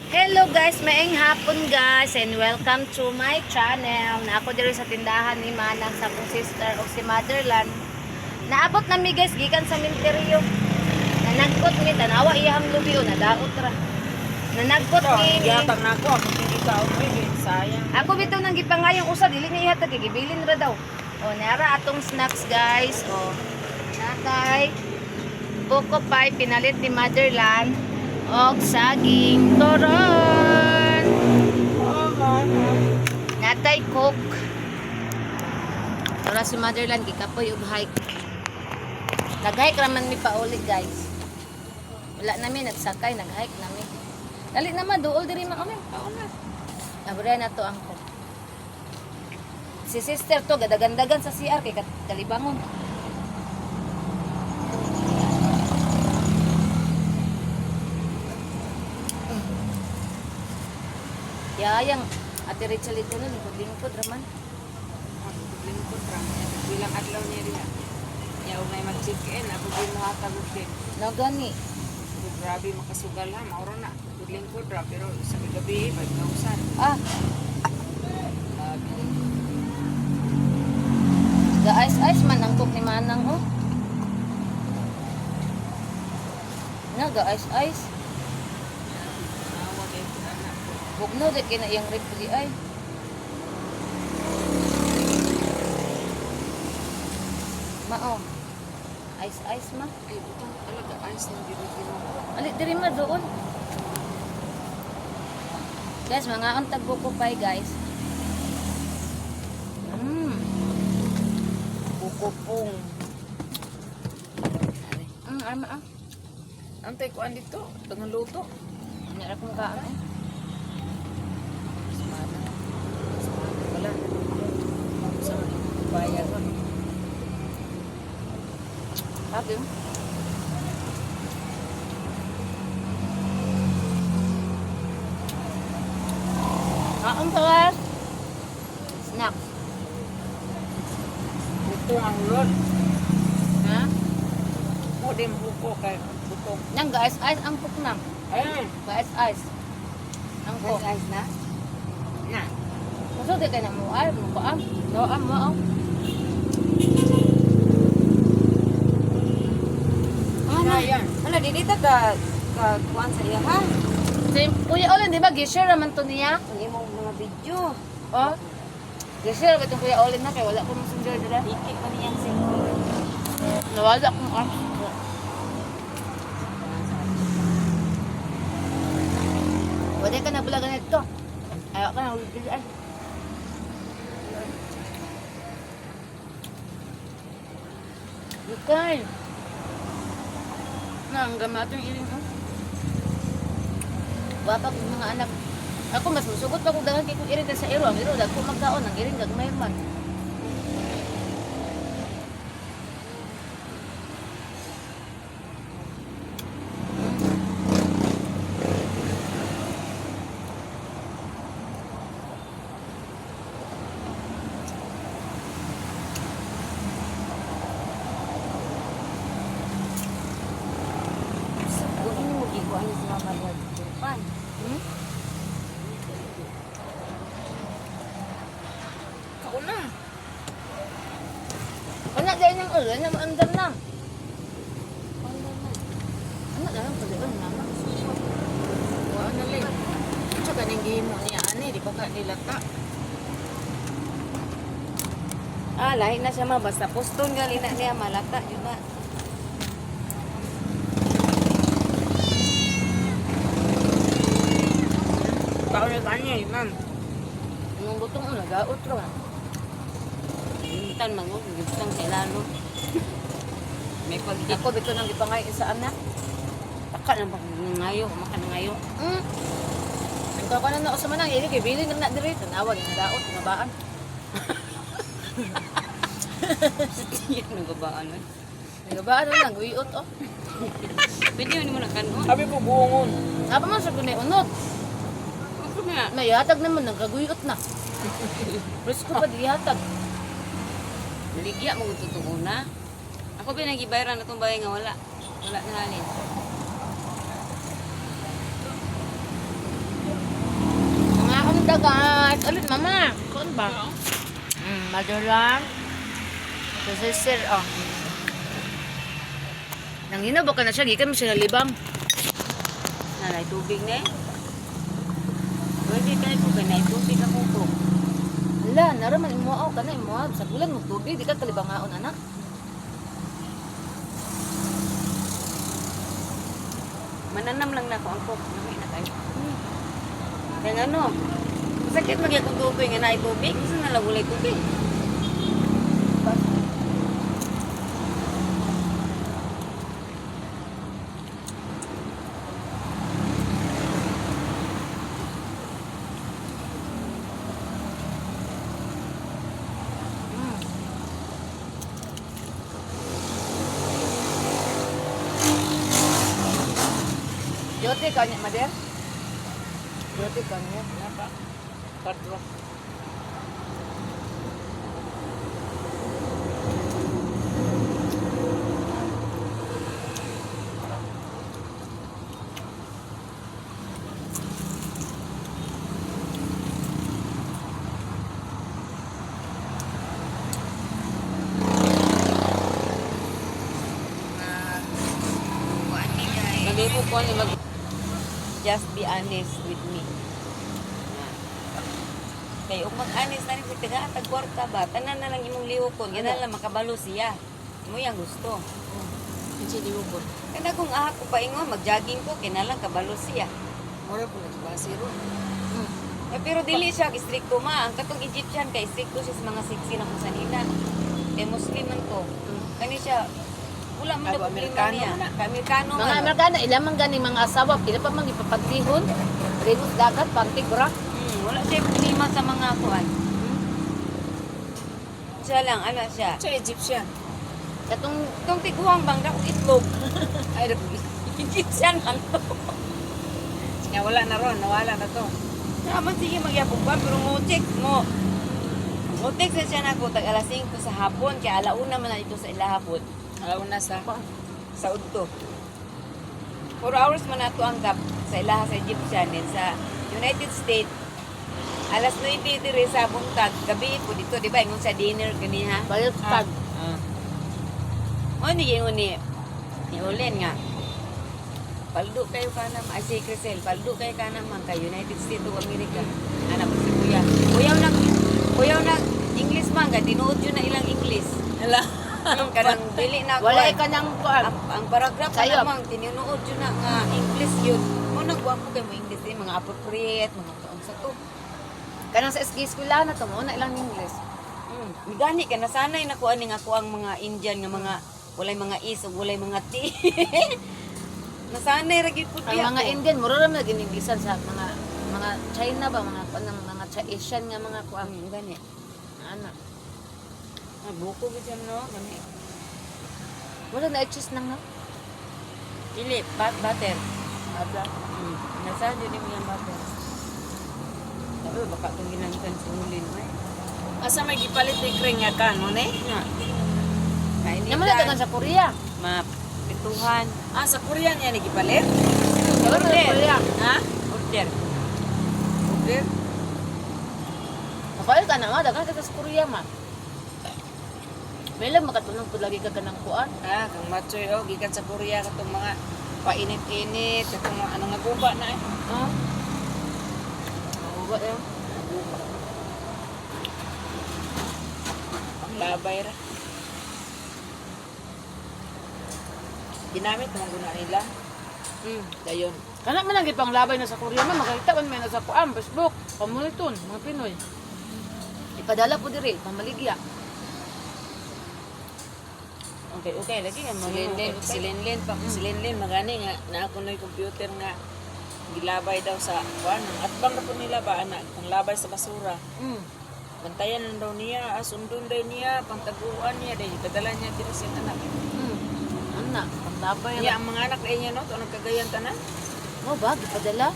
Hello guys, maayong hapon guys and welcome to my channel. Na ako diri sa tindahan ni Manang sa akong sister o si Motherland. Naabot na mi guys gikan sa minteryo. Nanagkot mi tanawa iyang lubi o nadaot ra. Nanagkot mi. Gihatag na ako hindi ka sayang. Ako bitaw nang gipangayong usa dili niya ihatag gibilin ra daw. O nara atong snacks guys. O natay buko pie pinalit ni Motherland. Og saging toron. Natay coke. Para si Motherland gikapoy og hike. Nag-hike raman mi paulit guys. Wala namin nagsakay, nag-hike namin. Dali naman duol diri man kami. Abra na to ang coke. Si sister to gadagandagan sa CR kay kalibangon. Yayang Ate Rachel ito nun, lingkod raman. Lingkod ra. Bilang adlaw niya rin. Yaw may mag-check-in, ako din mo hatag din. No gani. Grabe makasugal ha, maura na. Lingkod ra pero sa gabi bag nausan. Ah, ga-ice-ice man ang cook ni Manang oh. Na ga-ice-ice. Awa kay anak ko. Bugno di kina iyang refri ay. Mao. Ice-ice ma. Ay, butang talaga ice na dito mo. Ali diri ma doon. Guys, mga untag buko pie guys. Buko pong. Ama ah. Antay ko andito, dengan luto. Nyara kong kaan eh. Semana. Wala. Sa bayar ko. Sabi mo. Ang tawas. Snacks. Buto ang lord. Ha? Mo din buko kay butong. Nang ga-ice-ice ang cook nang. Ay, Ga-ice-ice. Ang cook. guys na. Na. Maso di kayo na mo ay. Mukaam. Doam mo oh. Sayang. Ano, dito ka kuhan sa iya ha? Si Kuya Olin, di ba? Gishare naman to niya. Ang imong mga video. Oh. Gishare ba itong Kuya Olin na? Kaya wala ko messenger dila. Dikit pa niyang cellphone. Nawala kong arm. Wala ka na bulagan ito. Ayaw ka na ulit ay. Bukan. Na, ang gamatong iling ko. Wapag yung mga anak. Ako mas musugot pa kung dahan kay kong iring sa iro. Ang iro, dagko magkaon. Ang iring, gagmay man. Kung ini mo gikuhan niya sa mga bagay. Hmm? Kauna. Anak dahil ng ulo, na maandam lang. Anak dahil ng ulo, naman. Wa na lang. Tsaka ning gihimo niya ani di pa ka nilata. Ah, lahi na siya ma. Basta poston gali na niya malata. Yun na. Kauna kanya ma'am. Nung butong ulo, gaot ro. Gintan man mo. Gintan sa ilalo. May pagdito. Ako bito nang ipangay sa anak. Taka na ba ngayo. Maka na ngayo. Ang kakanan na ako sa manang, ilig, ibili nang na diri. Tanawa, ginadaot, nabaan. Yan ang babaan. Nagabaan na lang, guyot oh. Pwede mo naman nakanon. Sabi ko buongon. Apa man sa kunay unot. Ako na. Mayatag naman, nagaguyot na. Presko pa dihatag. Ligya mo totoo na. Ako pinagibayaran na itong bahay nga wala. Wala na halin. guys. Alit mama. Kuan ba? Madulang. So sister, oh. Nangina ba ka na siya? Gikan mo siya nalibang. Nalay tubig na eh. Pwede tayo po ganay tubig ako po. Wala, naraman imuaw ka na imuaw. Sa bulan mo tubig, di ka kalibangaon anak. Mananam lang na ako ang cook. Namay na tayo. Kaya nga no, sakit magya kung tubig nga na tubig. Gusto na lang ulay tubig. Yote ka niya, Mader? Yote ka niya. Apa? Patro. Mag-ibo ko ni mag... Just be honest with me. Kaya kung mag-honest na rin sa taga kwarta ba, tanan na lang imong liwukon, gana lang makabalo siya. Mo yang gusto. Hindi liwukon. Kaya kung ahak ko pa ingon, mag-jogging ko, kaya lang kabalo siya. Mura po nagbasiro. Pero dili siya stricto ma. Ang katong Egyptian kay stricto siya sa mga sexy na kusanina. Kay Muslim man to. Kani siya wala man na Abo, problema Amerikano niya. man na. Kay Amerikano Mga man. Amerikano, ilamang gani mga asawa, pila pa mang ipapaglihon. Rinus dagat, pantig, bra. Wala siya problema sa mga kuan. Siya lang, ano siya. Siya Egyptian. Itong tiguang bang dako itlog. Ay, Egyptian man to. nga wala na ron. Nawala na to. Naman sige magyapog pa, pero ngutik mo. Ngutik sa siya na ko, tag alas 5 sa hapon, kaya alauna man na ito sa ilahapon. Alaw na sa... Sa udto. 4 hours man nato ang gap sa ilaha sa Egyptian and sa United States. Alas 9 dire sa buntag, gabi po dito, di ba? Ingon sa dinner kaniha. Bayot tag. O ni yung ni Ulen nga. Paldo kayo ka naman, ay si Crisel, paldo kayo ka naman kay United States of America. Anak si Kuya. Kuyaw nag English man, ka, tinuod yun na ilang English. Ala. Kanang dili na Wala kuwan. ka nang kuan. Ang paragraph ka Sayop. namang tinuod yun na nga English yun. Mo nagwapo kay mo English din, mga appropriate, mga kaon sa to. Kanang sa SK eskwela na to mo na ilang English. Gani ka nasanay na kuan nga ako ang mga Indian nga mga walay mga is ug walay mga T. Nasanay ra gyud pud Ang mga Indian mura ra man gin-Inglesan sa mga China ba mga kanang mga Asian nga mga kuan. Gani. Ana. Buko gyud siya no, gani. Wala na cheese nang na. Dili butter. Ada. Nasa jud ni yung butter. Sabi baka tong ginangkan sa ulin ay. Asa may gipalit ni Kring nga kan mo ne? Na. Kain Naman na dagan sa Korea. Pituhan. Ah, sa Korea niya ni gipalit? Dagan sa Korea. Ha? Order. Order? Kapal ka na ma, dagan ka sa Korea ma. May lang makatulong ko lagi ka kanang kuan. Ah, kang machoy oh, gikan sa Korea katong mga painit-init, katong mga ano nga guba na eh. Ha? Uwa yun. Guba. Panglabay ra. Ginamit naman guna nila. Dayon. Kana man ang gipang labay na sa Korea man makita man may na sa kuan, Facebook, pamuniton, mga Pinoy. Ipadala po diri, pamaligya. Okay, lagi nga Si Lenlen pa, si Lenlen magani nga na ako na computer nga gilabay daw sa kuan. At bang na po nila ba anak, ang labay sa basura. Bantayan lang daw niya, sundon daw niya, pangtaguan niya, dahil kadala niya dito siyang anak. Ana, panglabay Niya ra. ang mga anak niya no, ito nagkagayan tanan. Mo ba gipadala?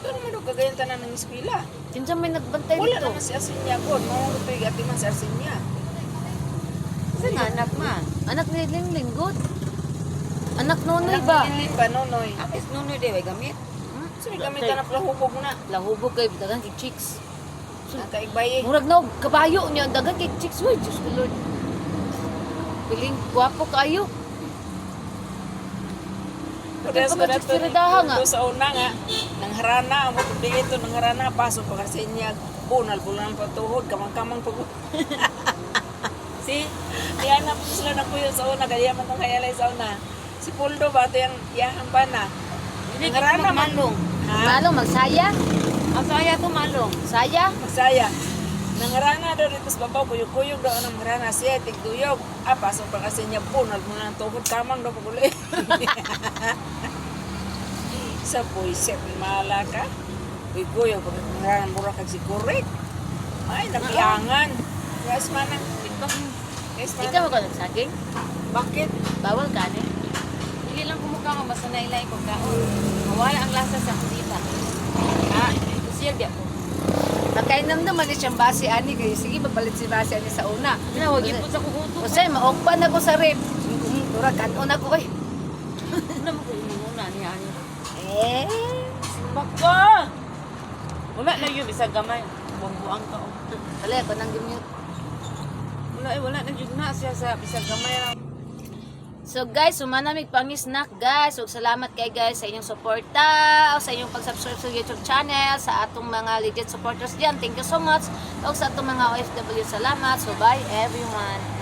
Pero naman daw kagayan tanan ng eskwela. Kinsa may nagbantay Wala dito? naman si Arsinya ko, no, ito yung atiman si Arsinya. Sa nga anak man. Anak ni Lingling good. Anak nonoy ba? Anak ni Lenlen ba, nonoy? Apis nunoy de way gamit. Sige kami tanap lahubog na. Lahubog kay dagang kay chicks. Ang kaigbaye. Murag na kabayo niya dagang kay chicks way, Diyos ko Lord. Piling gwapo kayo. Kudas ko Chicks dato piradaha nga. sa una nga, nang harana, ang mga ito, nang harana, pasok pa kasi niya, bunal, bulan pa tuhod, kamang-kamang pag... Si, yan na po sila na kuyo sa una, kaya man kong kayalay sa una. Si Puldo ba, ito yung yahan ba na? Hindi Nang harana, ka malong. Ha? Malong magsaya. Ang saya to malong. Saya. Magsaya. Nang harana daw dito sa babaw, kuyog-kuyog daw ang harana siya, tigduyog. Pasok pa kasi niya, bunal, bulan tuhod, kamang daw pag-uli. Sa puisip, mahala ka. Uy, pag nangaran mura kag sigurit. Ay, napiangan. Guys, manang. Guys, Ikaw manang. ko nagsaging. Bakit? Bawal ka ni. Hindi lang kumukha ko, basta nailay ko kaon. Mawala ang lasa sa kusita. Ito siya biya ko. Pagkainom naman ni siyang basi ani kay sige magbalit si basi ani sa una. Tinawag yun po sa kukuto. Kasi maogpan ako sa rib. Mura kanon ako eh. Ano mo ko inuna niya ani? Eh. Baka! Wala na yun, isang gamay. Buang-buang ka. Oh. Wala ako nang gimute. Wala na yun na siya sa isang gamay. So guys, sumanamig pang snack guys. So salamat kay guys sa inyong suporta, sa inyong pag-subscribe sa YouTube channel, sa atong mga legit supporters diyan. Thank you so much. O sa atong mga OFW, salamat. So bye everyone.